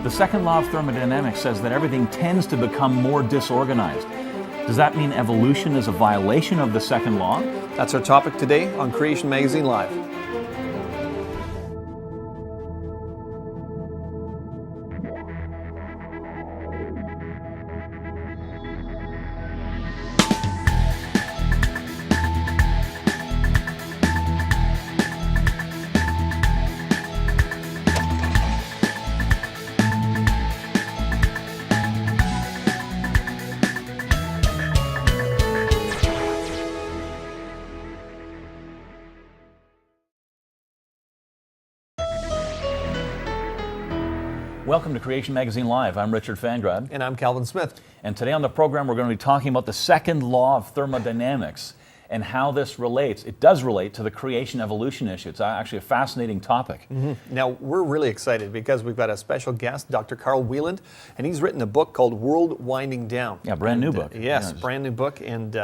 The second law of thermodynamics says that everything tends to become more disorganized. Does that mean evolution is a violation of the second law? That's our topic today on Creation Magazine Live. Welcome to Creation Magazine Live. I'm Richard Fangrad. And I'm Calvin Smith. And today on the program we're going to be talking about the second law of thermodynamics and how this relates. It does relate to the creation-evolution issue. It's actually a fascinating topic. Mm-hmm. Now, we're really excited because we've got a special guest, Dr. Carl Wieland, and he's written a book called World Winding Down. Yeah, brand new book. Yes, brand new book, and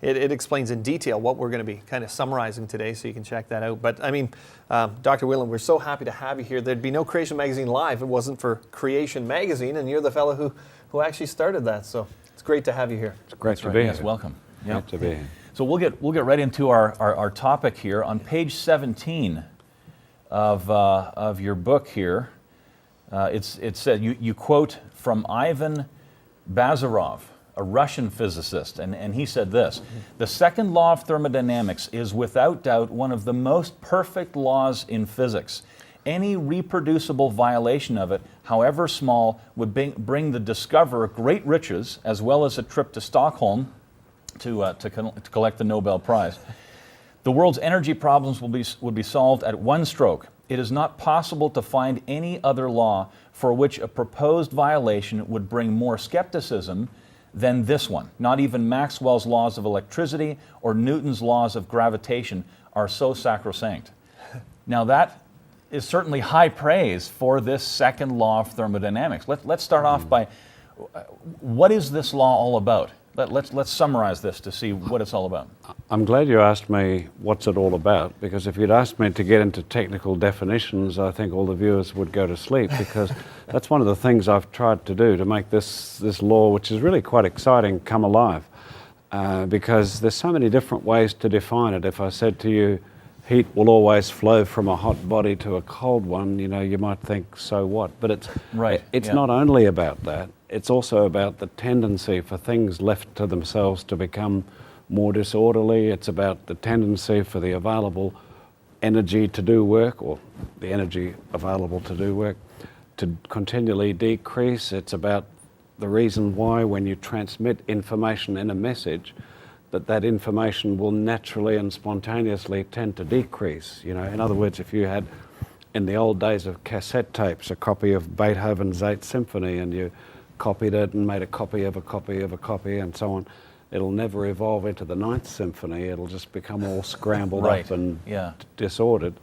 it explains in detail what we're going to be kind of summarizing today, so you can check that out. But I mean, Dr. Wieland, we're so happy to have you here. There'd be no Creation Magazine Live if it wasn't for Creation Magazine, and you're the fellow who actually started that, so it's great to have you here. It's great to be here. Yes, welcome. Great to be here. So we'll get right into our topic here. On page 17 of your book here, it said, you quote from Ivan Bazarov, a Russian physicist, and he said this: "The second law of thermodynamics is without doubt one of the most perfect laws in physics. Any reproducible violation of it, however small, would bring the discoverer great riches, as well as a trip to Stockholm to collect the Nobel Prize. The world's energy problems would be solved at one stroke. It is not possible to find any other law for which a proposed violation would bring more skepticism than this one. Not even Maxwell's laws of electricity or Newton's laws of gravitation are so sacrosanct." Now that is certainly high praise for this second law of thermodynamics. Let's start off by, what is this law all about? Let's summarize this to see what it's all about. I'm glad you asked me what's it all about, because if you'd asked me to get into technical definitions, I think all the viewers would go to sleep, because that's one of the things I've tried to do to make this law, which is really quite exciting, come alive. Because there's so many different ways to define it. If I said to you, heat will always flow from a hot body to a cold one, you might think, so what? But it's not only about that. It's also about the tendency for things left to themselves to become more disorderly. It's about the tendency for the available energy to do work, or the energy available to do work, to continually decrease. It's about the reason why when you transmit information in a message, that information will naturally and spontaneously tend to decrease. In other words, if you had, in the old days of cassette tapes, a copy of Beethoven's Eighth Symphony, and you copied it and made a copy of a copy of a copy and so on, it'll never evolve into the Ninth Symphony. It'll just become all scrambled up and disordered.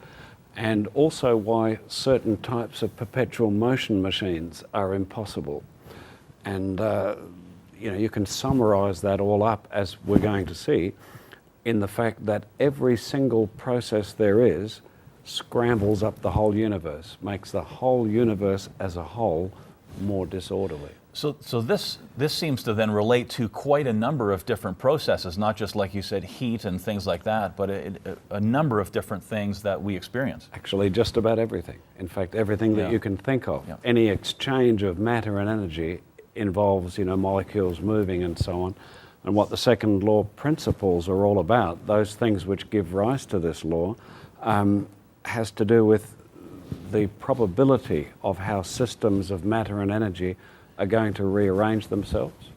And also why certain types of perpetual motion machines are impossible. And you can summarize that all up, as we're going to see, in the fact that every single process there is scrambles up the whole universe, makes the whole universe as a whole more disorderly. So this seems to then relate to quite a number of different processes, not just, like you said, heat and things like that, but a number of different things that we experience. Actually, just about everything. In fact, everything that you can think of. Yeah. Any exchange of matter and energy involves, molecules moving and so on. And what the second law principles are all about, those things which give rise to this law, has to do with the probability of how systems of matter and energy are going to rearrange themselves.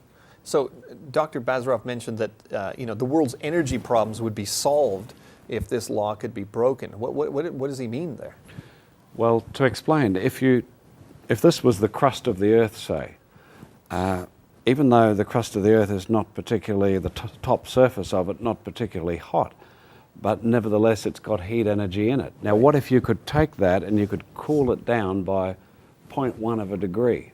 So Dr. Bazarov mentioned that the world's energy problems would be solved if this law could be broken. What does he mean there? Well, to explain, if this was the crust of the Earth, say, even though the crust of the Earth is not particularly, the top surface of it, not particularly hot, but nevertheless it's got heat energy in it. Now, what if you could take that and you could cool it down by 0.1 of a degree?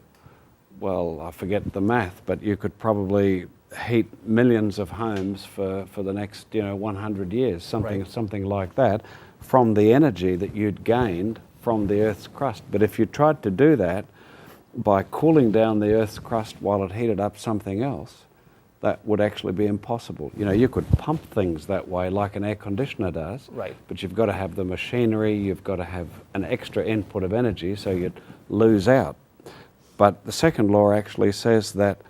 Well, I forget the math, but you could probably heat millions of homes for the next 100 years, something like that, from the energy that you'd gained from the Earth's crust. But if you tried to do that by cooling down the Earth's crust while it heated up something else, that would actually be impossible. You know, you could pump things that way like an air conditioner does, Right. but you've got to have the machinery, you've got to have an extra input of energy, so you'd lose out. But the second law actually says that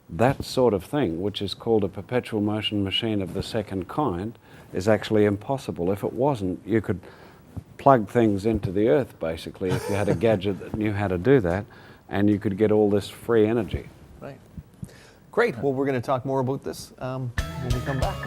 that sort of thing, which is called a perpetual motion machine of the second kind, is actually impossible. If it wasn't, you could plug things into the Earth, basically, if you had a gadget that knew how to do that, and you could get all this free energy. Right. Great. Well, we're going to talk more about this when we come back.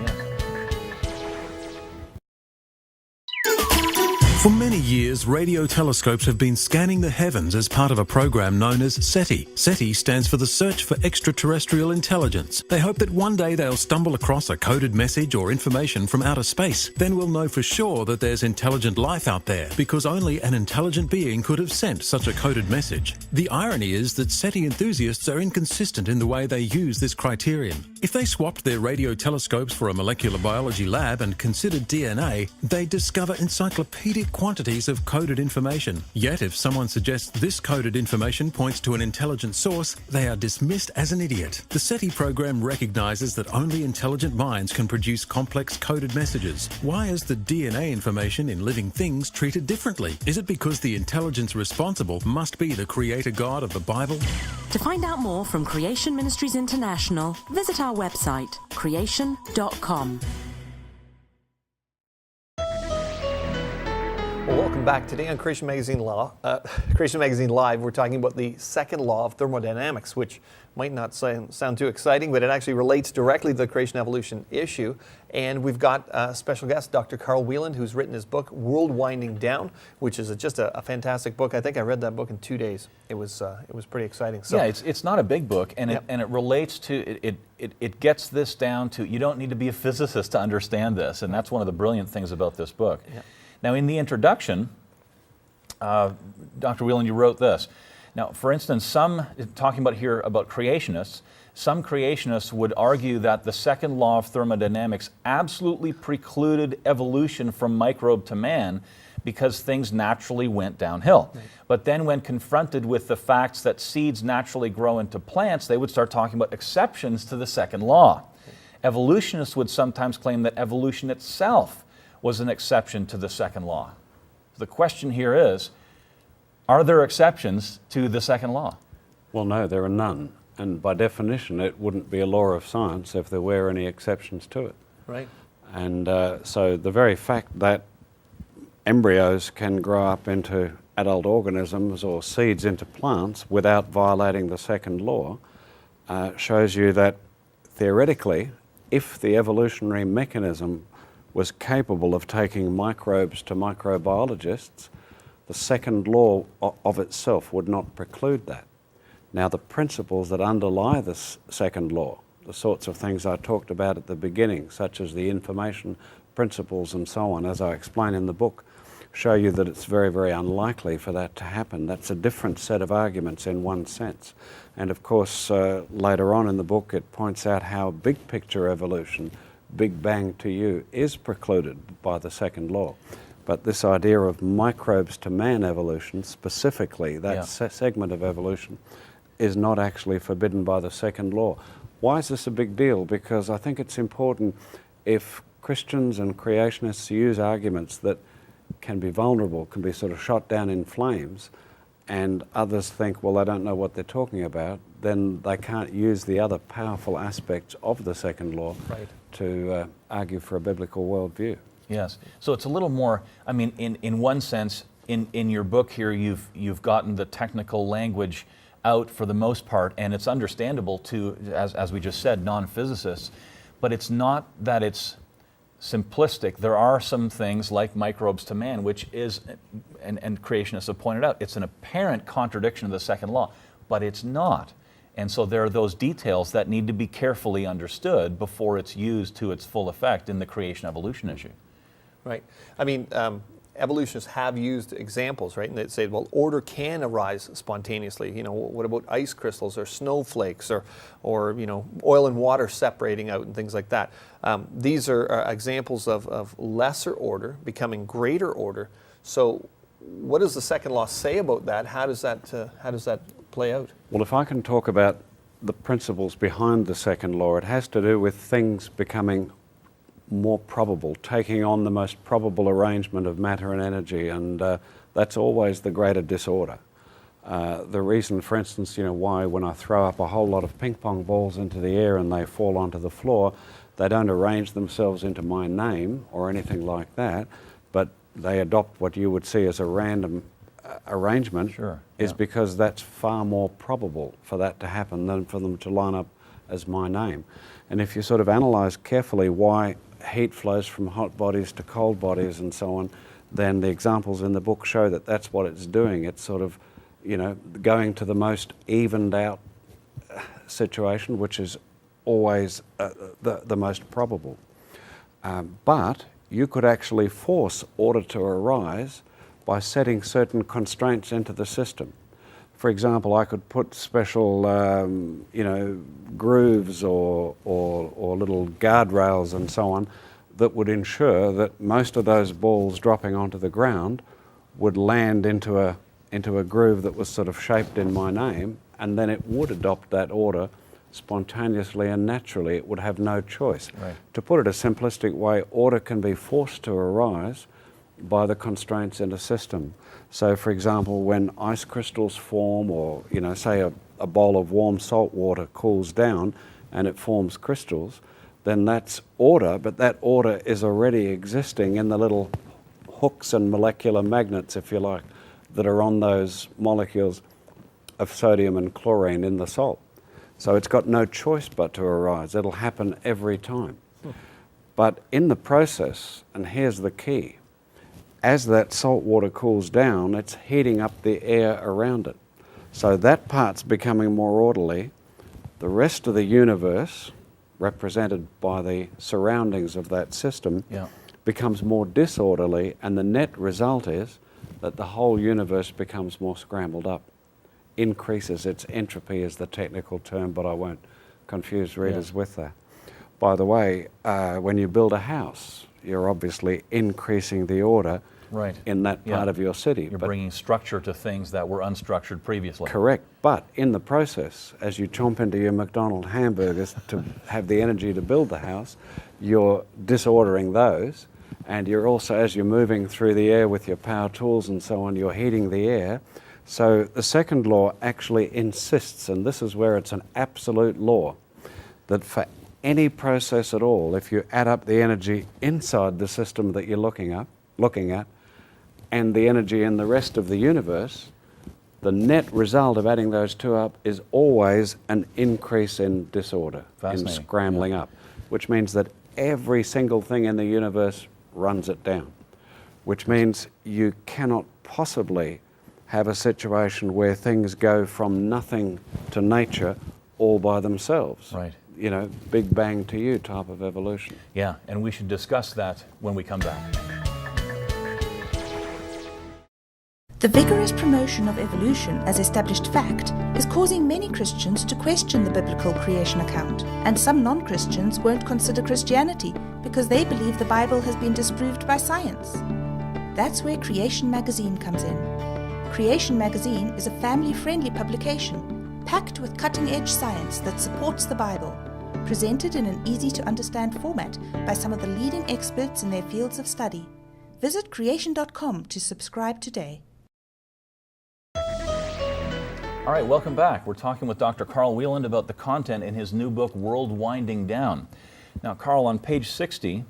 For many years, radio telescopes have been scanning the heavens as part of a program known as SETI. SETI stands for the Search for Extraterrestrial Intelligence. They hope that one day they'll stumble across a coded message or information from outer space. Then we'll know for sure that there's intelligent life out there, because only an intelligent being could have sent such a coded message. The irony is that SETI enthusiasts are inconsistent in the way they use this criterion. If they swapped their radio telescopes for a molecular biology lab and considered DNA, they'd discover encyclopedic quantities of coded information. Yet if someone suggests this coded information points to an intelligent source, they are dismissed as an idiot. The SETI program recognizes that only intelligent minds can produce complex coded messages. Why is the DNA information in living things treated differently? Is it because the intelligence responsible must be the creator God of the Bible? To find out more from Creation Ministries International, visit our website, creation.com. Well, welcome back. Today on Creation Magazine Live, we're talking about the second law of thermodynamics, which might not sound too exciting, but it actually relates directly to the creation evolution issue. And we've got a special guest, Dr. Carl Wieland, who's written his book, World Winding Down, which is just a fantastic book. I think I read that book in 2 days. It was pretty exciting. So, yeah, it's not a big book, and it relates to it gets this down to, you don't need to be a physicist to understand this, and that's one of the brilliant things about this book. Yeah. Now, in the introduction, Dr. Wieland, you wrote this. Now, for instance, talking about here about creationists, some creationists would argue that the second law of thermodynamics absolutely precluded evolution from microbe to man because things naturally went downhill. Right. But then when confronted with the facts that seeds naturally grow into plants, they would start talking about exceptions to the second law. Right. Evolutionists would sometimes claim that evolution itself was an exception to the second law. The question here is, are there exceptions to the second law? Well, no, there are none. And by definition, it wouldn't be a law of science if there were any exceptions to it. Right. And so the very fact that embryos can grow up into adult organisms or seeds into plants without violating the second law shows you that theoretically, if the evolutionary mechanism was capable of taking microbes to microbiologists, the second law of itself would not preclude that. Now, the principles that underlie this second law, the sorts of things I talked about at the beginning, such as the information principles and so on, as I explain in the book, show you that it's very, very unlikely for that to happen. That's a different set of arguments in one sense. And of course, later on in the book, it points out how big picture evolution, Big Bang to you, is precluded by the second law. But this idea of microbes to man evolution, specifically, that segment of evolution, is not actually forbidden by the second law. Why is this a big deal? Because I think it's important, if Christians and creationists use arguments that can be vulnerable, can be sort of shot down in flames, and others think, well, they don't know what they're talking about, then they can't use the other powerful aspects of the second law to argue for a biblical worldview. Yes. So it's a little more, I mean, in one sense, in your book here, you've gotten the technical language out for the most part, and it's understandable to, as we just said, non-physicists, but it's not that it's simplistic. There are some things like microbes to man, which is, and creationists have pointed out, it's an apparent contradiction of the second law, but it's not. And so there are those details that need to be carefully understood before it's used to its full effect in the creation evolution issue. Right. I mean, evolutionists have used examples, right? And they say, well, order can arise spontaneously. You know, what about ice crystals or snowflakes or you know, oil and water separating out and things like that? These are examples of lesser order becoming greater order. So what does the second law say about that? How does that play out? Well, if I can talk about the principles behind the second law, it has to do with things becoming more probable, taking on the most probable arrangement of matter and energy, and that's always the greater disorder. The reason, for instance, why when I throw up a whole lot of ping pong balls into the air and they fall onto the floor, they don't arrange themselves into my name or anything like that, but they adopt what you would see as a random arrangement, Sure, is yeah. because that's far more probable for that to happen than for them to line up as my name. And if you sort of analyse carefully why heat flows from hot bodies to cold bodies and so on, then the examples in the book show that that's what it's doing. It's sort of, going to the most evened out situation, which is always the most probable. But you could actually force order to arise by setting certain constraints into the system. For example, I could put special, grooves or little guardrails and so on that would ensure that most of those balls dropping onto the ground would land into a groove that was sort of shaped in my name, and then it would adopt that order spontaneously and naturally. It would have no choice. Right. To put it a simplistic way, order can be forced to arise by the constraints in a system. So, for example, when ice crystals form, or say a bowl of warm salt water cools down and it forms crystals, then that's order, but that order is already existing in the little hooks and molecular magnets, if you like, that are on those molecules of sodium and chlorine in the salt. So it's got no choice but to arise. It'll happen every time. But in the process, and here's the key, as that salt water cools down, it's heating up the air around it. So that part's becoming more orderly. The rest of the universe, represented by the surroundings of that system, Yeah. becomes more disorderly, and the net result is that the whole universe becomes more scrambled up. Increases its entropy is the technical term, but I won't confuse readers with that. By the way, when you build a house, you're obviously increasing the order Right. in that part Yeah. of your city. You're But bringing structure to things that were unstructured previously. correct. But in the process, as you chomp into your McDonald's hamburgers to have the energy to build the house, you're disordering those. And you're also, as you're moving through the air with your power tools and so on, you're heating the air. So the second law actually insists, and this is where it's an absolute law, that for any process at all, if you add up the energy inside the system that you're looking at, and the energy in the rest of the universe, the net result of adding those two up is always an increase in disorder, in Fascinating. scrambling up, which means that every single thing in the universe runs it down, which means you cannot possibly have a situation where things go from nothing to nature all by themselves. Right. Big bang to you type of evolution. Yeah, and we should discuss that when we come back. The vigorous promotion of evolution as established fact is causing many Christians to question the biblical creation account, and some non-Christians won't consider Christianity because they believe the Bible has been disproved by science. That's where Creation Magazine comes in. Creation Magazine is a family-friendly publication packed with cutting-edge science that supports the Bible, presented in an easy-to-understand format by some of the leading experts in their fields of study. Visit creation.com to subscribe today. All right, welcome back. We're talking with Dr. Carl Wieland about the content in his new book, World Winding Down. Now, Carl, on page 60,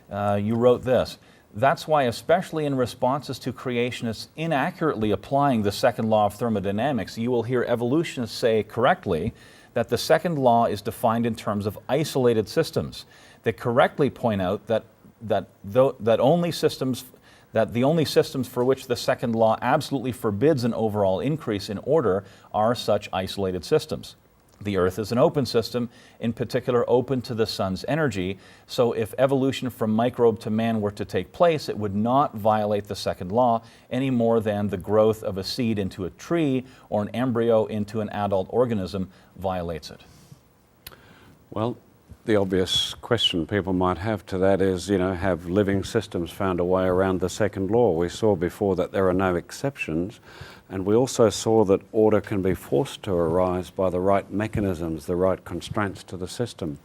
you wrote this: "That's why, especially in responses to creationists inaccurately applying the second law of thermodynamics, you will hear evolutionists say correctly that the second law is defined in terms of isolated systems. They correctly point out that the only systems for which the second law absolutely forbids an overall increase in order are such isolated systems. The Earth is an open system, in particular open to the sun's energy, so if evolution from microbe to man were to take place, it would not violate the second law any more than the growth of a seed into a tree or an embryo into an adult organism violates it." Well, the obvious question people might have to that is, have living systems found a way around the second law? We saw before that there are no exceptions, And we also saw that order can be forced to arise by the right mechanisms, the right constraints to the system.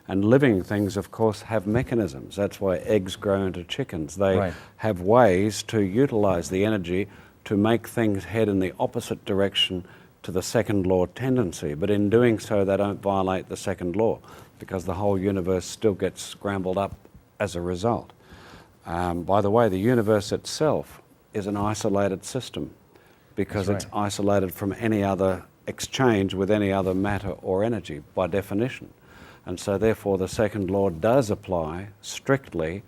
And living things, of course, have mechanisms. That's why eggs grow into chickens. They have ways to utilize the energy to make things head in the opposite direction to the second law tendency. But in doing so, they don't violate the second law, because the whole universe still gets scrambled up as a result. By the way, the universe itself is an isolated system, because it's isolated from any other exchange with any other matter or energy by definition. And so therefore the second law does apply strictly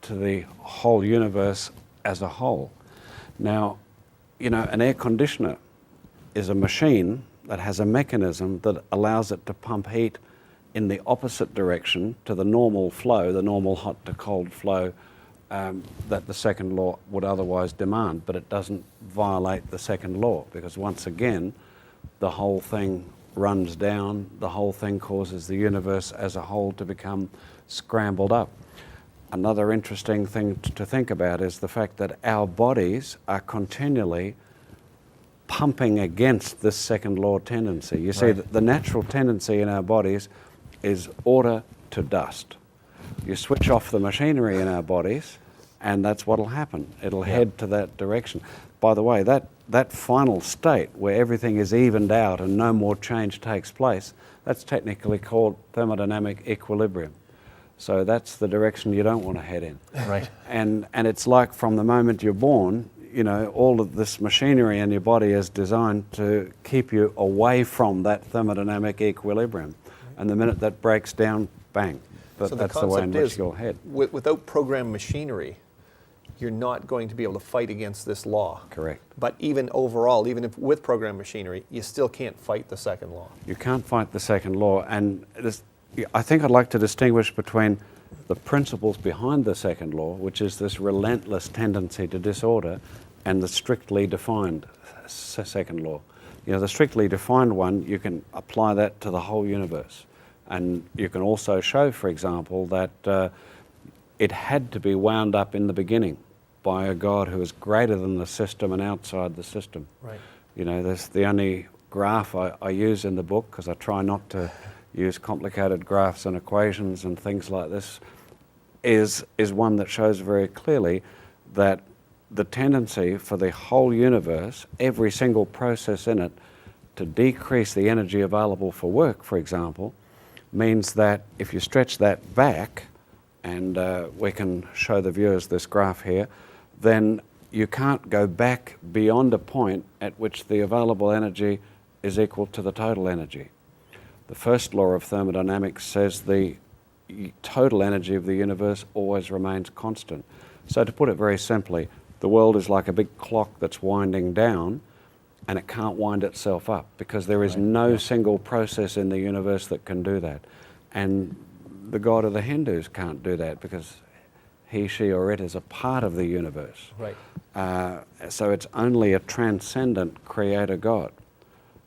to the whole universe as a whole. Now, you know, an air conditioner is a machine that has a mechanism that allows it to pump heat in the opposite direction to the normal flow, the normal hot to cold flow that the second law would otherwise demand, but it doesn't violate the second law, because once again, the whole thing runs down, the whole thing causes the universe as a whole to become scrambled up. Another interesting thing to think about is the fact that our bodies are continually pumping against this second law tendency. You see, the natural tendency in our bodies is order to dust. You switch off the machinery in our bodies, and that's what'll happen. It'll head to that direction. By the way, that final state where everything is evened out and no more change takes place, that's technically called thermodynamic equilibrium. So that's the direction you don't want to head in. Right. And it's like from the moment you're born, you know, all of this machinery in your body is designed to keep you away from that thermodynamic equilibrium. And the minute that breaks down, bang. So that's the way in which you'll head. Without programmed machinery, you're not going to be able to fight against this law. Correct. But even overall, even if with programmed machinery, you still can't fight the second law. You can't fight the second law. And I think I'd like to distinguish between the principles behind the second law, which is this relentless tendency to disorder, and the strictly defined second law. You know, the strictly defined one, you can apply that to the whole universe. And you can also show, for example, that it had to be wound up in the beginning by a God who is greater than the system and outside the system. Right. You know, that's the only graph I use in the book, because I try not to use complicated graphs and equations and things like this, is one that shows very clearly that the tendency for the whole universe, every single process in it, to decrease the energy available for work, for example, means that if you stretch that back, and we can show the viewers this graph here, then you can't go back beyond a point at which the available energy is equal to the total energy. The first law of thermodynamics says the total energy of the universe always remains constant. So to put it very simply, the world is like a big clock that's winding down, and it can't wind itself up, because there is no single process in the universe that can do that. And the God of the Hindus can't do that, because he, she, or it is a part of the universe. Right. So it's only a transcendent creator God,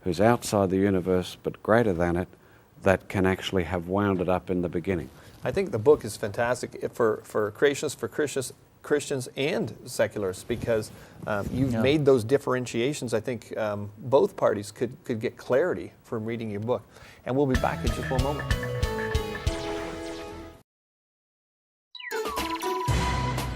who's outside the universe but greater than it, that can actually have wound it up in the beginning. I think the book is fantastic for creationists, for Christians and secularists, because you've made those differentiations. I think both parties could get clarity from reading your book. And we'll be back in just one moment.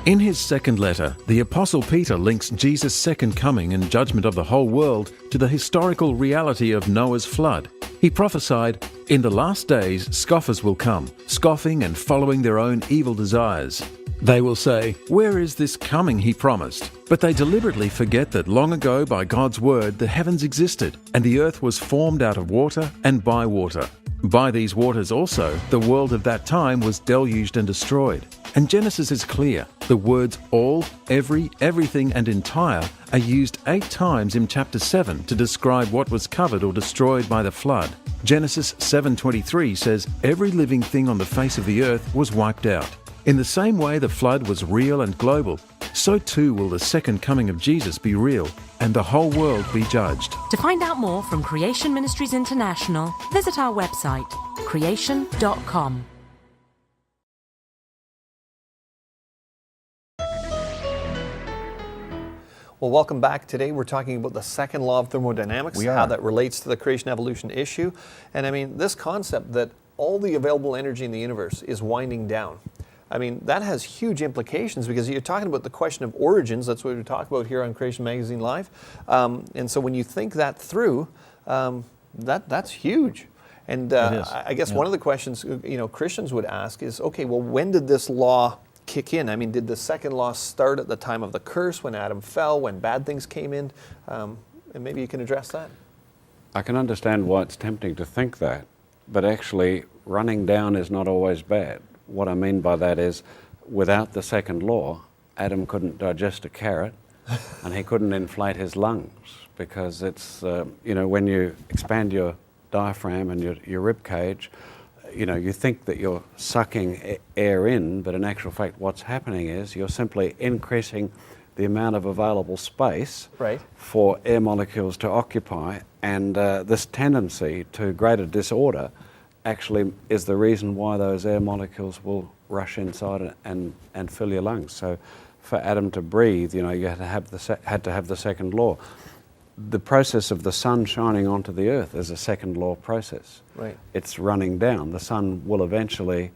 In his second letter, the Apostle Peter links Jesus' second coming and judgment of the whole world to the historical reality of Noah's flood. He prophesied, "In the last days scoffers will come, scoffing and following their own evil desires. They will say, 'Where is this coming he promised?' But they deliberately forget that long ago by God's word the heavens existed, and the earth was formed out of water and by water. By these waters also the world of that time was deluged and destroyed." And Genesis is clear. The words all, every, everything and entire are used 8 times in chapter 7 to describe what was covered or destroyed by the flood. Genesis 7:23 says every living thing on the face of the earth was wiped out. In the same way the flood was real and global, so too will the second coming of Jesus be real and the whole world be judged. To find out more from Creation Ministries International, visit our website, creation.com. Well, welcome back. Today we're talking about the second law of thermodynamics, We are. how that relates to the creation evolution issue. And I mean, this concept that all the available energy in the universe is winding down. I mean, that has huge implications because you're talking about the question of origins. That's what we talk about here on Creation Magazine Live. And so when you think that through, that's huge. And It is. I guess Yeah. one of the questions Christians would ask is, okay, well, when did this law kick in? I mean, did the second law start at the time of the curse, when Adam fell, when bad things came in? And maybe you can address that. I can understand why it's tempting to think that, but actually running down is not always bad. What I mean by that is, without the second law, Adam couldn't digest a carrot and he couldn't inflate his lungs, because it's, when you expand your diaphragm and your rib cage, you think that you're sucking air in, but in actual fact what's happening is you're simply increasing the amount of available space Right. for air molecules to occupy, and this tendency to greater disorder actually is the reason why those air molecules will rush inside and fill your lungs. So for Adam to breathe, you had to have the second law. The process of the sun shining onto the earth is a second law process. Right. It's running down. The sun will eventually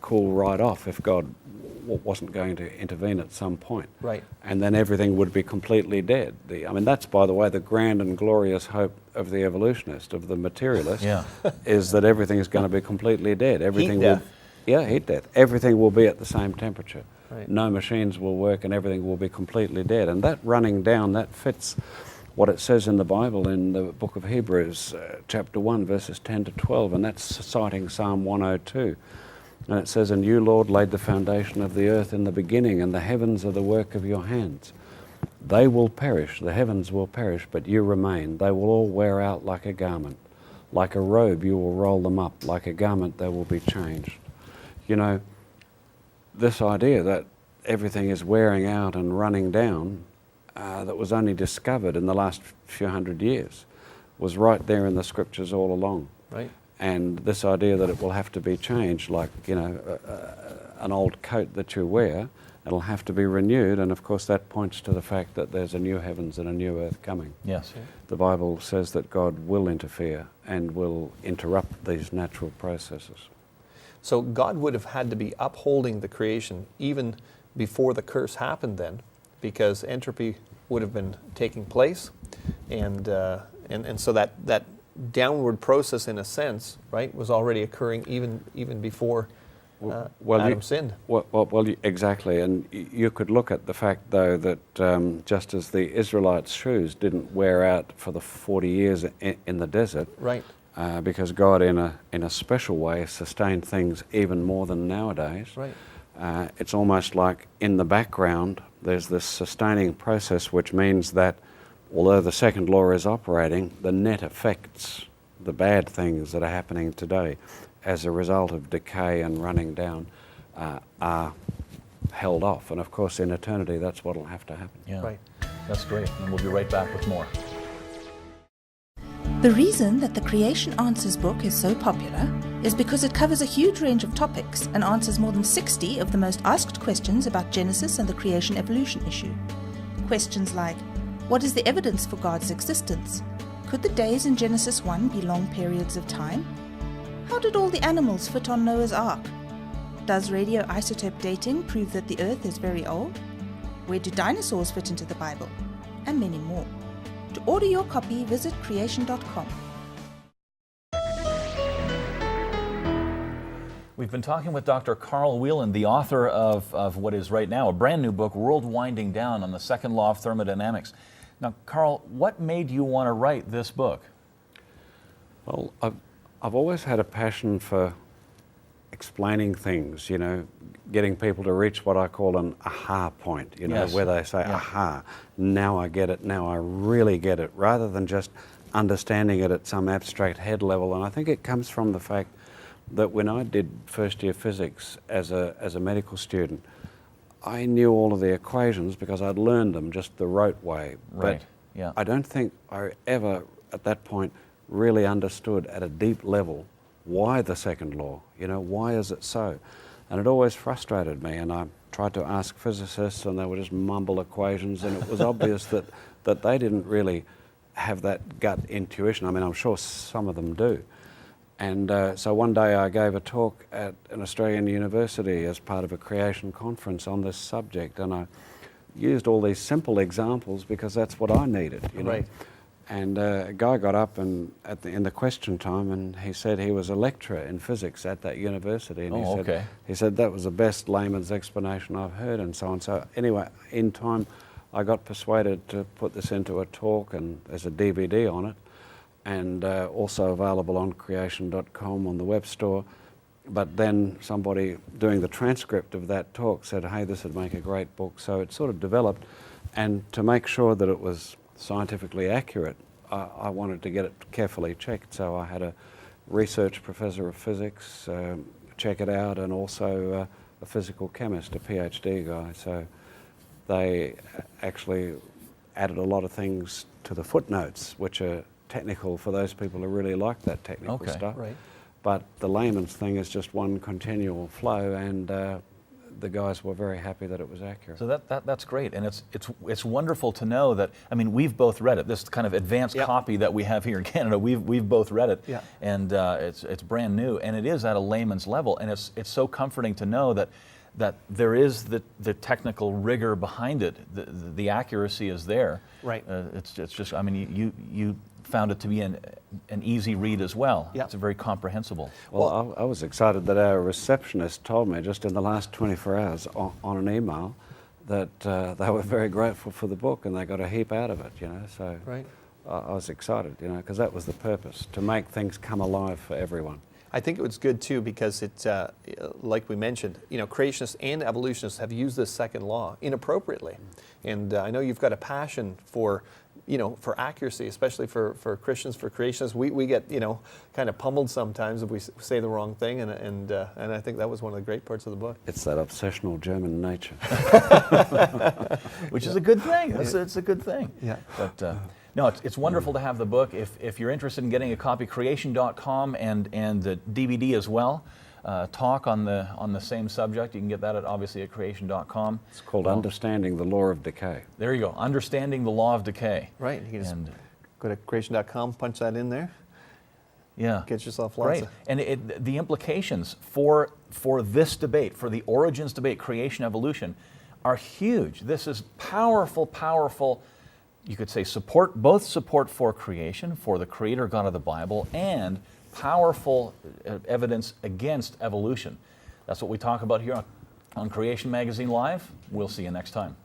cool right off if God wasn't going to intervene at some point. Right. And then everything would be completely dead. That's, by the way, the grand and glorious hope of the evolutionist, of the materialist, Yeah. is that everything is going to be completely dead. Everything will, death. heat death. Everything will be at the same temperature. Right. No machines will work and everything will be completely dead. And that running down, that fits what it says in the Bible in the book of Hebrews, chapter 1, verses 10 to 12, and that's citing Psalm 102. And it says, "And you, Lord, laid the foundation of the earth in the beginning, and the heavens are the work of your hands. They will perish, the heavens will perish, but you remain. They will all wear out like a garment. Like a robe you will roll them up, like a garment they will be changed." This idea that everything is wearing out and running down, that was only discovered in the last few hundred years, was right there in the scriptures all along. Right. And this idea that it will have to be changed, like an old coat that you wear, it'll have to be renewed, and of course that points to the fact that there's a new heavens and a new earth coming. Yes. The Bible says that God will interfere and will interrupt these natural processes. So God would have had to be upholding the creation even before the curse happened then, because entropy would have been taking place, and so that downward process, in a sense, right, was already occurring even before Adam sinned. Exactly, and you could look at the fact, though, that just as the Israelites' shoes didn't wear out for the 40 years in the desert, Right. Because God, in a special way, sustained things even more than nowadays. Right. It's almost like in the background there's this sustaining process, which means that although the second law is operating, the net effects, the bad things that are happening today as a result of decay and running down, are held off. And of course in eternity that's what will have to happen. Yeah. Right. That's great. And we'll be right back with more. The reason that the Creation Answers book is so popular is because it covers a huge range of topics and answers more than 60 of the most asked questions about Genesis and the creation evolution issue. Questions like, what is the evidence for God's existence? Could the days in Genesis 1 be long periods of time? How did all the animals fit on Noah's Ark? Does radioisotope dating prove that the Earth is very old? Where do dinosaurs fit into the Bible? And many more. To order your copy, visit creation.com. We've been talking with Dr. Carl Wieland, the author of what is right now a brand new book, World Winding Down, on the second law of thermodynamics. Now, Carl, what made you want to write this book? Well, I've always had a passion for explaining things, getting people to reach what I call an aha point, Yes. where they say, Yeah. aha, now I get it, now I really get it, rather than just understanding it at some abstract head level. And I think it comes from the fact that when I did first year physics as a medical student, I knew all of the equations because I'd learned them just the rote way. Right, But yeah. I don't think I ever, at that point, really understood at a deep level why the second law, why is it so? And it always frustrated me, and tried to ask physicists, and they would just mumble equations, and it was obvious that they didn't really have that gut intuition. I mean, I'm sure some of them do. And so one day I gave a talk at an Australian university as part of a creation conference on this subject, and I used all these simple examples because that's what I needed, you know. Right. And a guy got up and in the question time, and he said he was a lecturer in physics at that university, and he said that was the best layman's explanation I've heard, and so on. So anyway, in time, I got persuaded to put this into a talk, and there's a DVD on it, and also available on creation.com on the web store. But then somebody doing the transcript of that talk said, hey, this would make a great book. So it sort of developed, and to make sure that it was scientifically accurate, I wanted to get it carefully checked. So I had a research professor of physics check it out, and also a physical chemist, a PhD guy. So they actually added a lot of things to the footnotes, which are technical for those people who really like that technical stuff. Right. But the layman's thing is just one continual flow, and the guys were very happy that it was accurate. So that's great, and it's wonderful to know that. I mean, we've both read it. This kind of advanced copy that we have here in Canada, we've both read it, and it's brand new, and it is at a layman's level, and it's so comforting to know that there is the technical rigor behind it. The accuracy is there. Right. It's just. I mean, you found it to be an easy read as well. Yeah. It's very comprehensible. Well, I was excited that our receptionist told me just in the last 24 hours on an email that they were very grateful for the book and they got a heap out of it, you know. So Right. I was excited, you know, because that was the purpose, to make things come alive for everyone. I think it was good too because it, like we mentioned, you know, creationists and evolutionists have used this second law inappropriately, and I know you've got a passion for, you know, for accuracy, especially for Christians, for creationists. We get, you know, kind of pummeled sometimes if we say the wrong thing, and I think that was one of the great parts of the book. It's that obsessional German nature. Which is a good thing. It's a good thing. Yeah. But no, it's wonderful to have the book. If you're interested in getting a copy, creation.com and the DVD as well. Talk on the same subject. You can get that obviously at creation.com. It's called Understanding the Law of Decay. There you go. Understanding the Law of Decay. Right. You can just go to creation.com, punch that in there. Yeah. Get yourself lots of... And the implications for this debate, for the origins debate, creation, evolution, are huge. This is powerful, you could say both support for creation, for the Creator God of the Bible, and powerful evidence against evolution. That's what we talk about here on Creation Magazine Live. We'll see you next time.